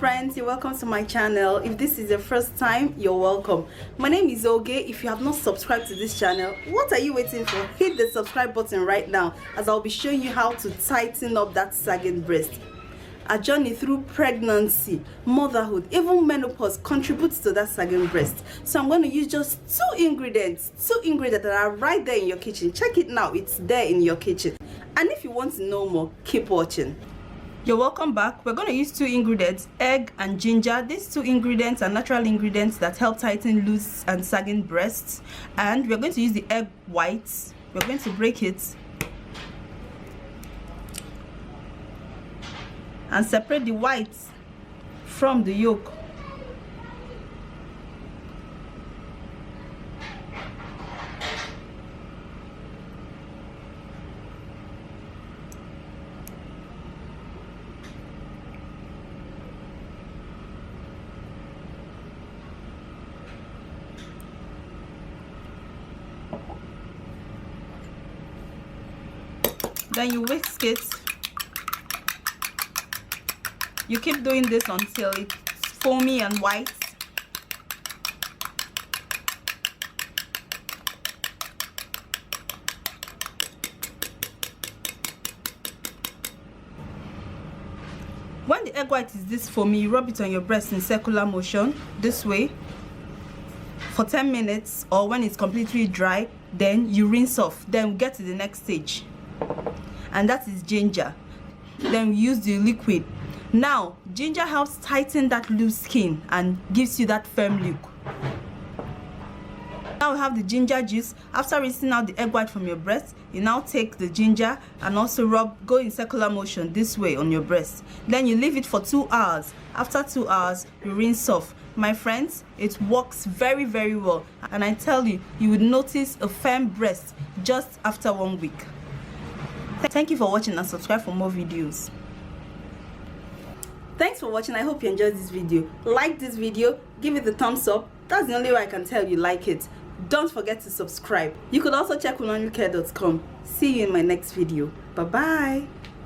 friends, you're welcome to my channel. If this is your first time, you're welcome. My name is Oge. If you have not subscribed to this channel, what are you waiting for? Hit the subscribe button right now, as I'll be showing you how to tighten up that sagging breast. A journey through pregnancy, motherhood, even menopause contributes to that sagging breast. So I'm going to use just two ingredients that are right there in your kitchen. Check it now, it's there in your kitchen. And if you want to know more, keep watching. You're welcome back. We're going to use two ingredients, egg and ginger. These two ingredients are natural ingredients that help tighten loose and sagging breasts. And we're going to use the egg whites. We're going to break it and separate the whites from the yolk. Then you whisk it. You keep doing this until it's foamy and white. When the egg white is this foamy, you rub it on your breast in circular motion, this way, for 10 minutes, or when it's completely dry, then you rinse off. Then we get to the next stage, and that is ginger. Then we use the liquid. Now, ginger helps tighten that loose skin and gives you that firm look. Now we have the ginger juice. After rinsing out the egg white from your breast, you now take the ginger and also go in circular motion this way on your breast. Then you leave it for 2 hours. After 2 hours, you rinse off. My friends, it works very, very well. And I tell you, you would notice a firm breast just after 1 week. Thank you for watching and subscribe for more videos. Thanks for watching. I hope you enjoyed this video. Like this video, give it a thumbs up. That's the only way I can tell you like it. Don't forget to subscribe. You could also check unonyucare.com. See you in my next video. Bye bye.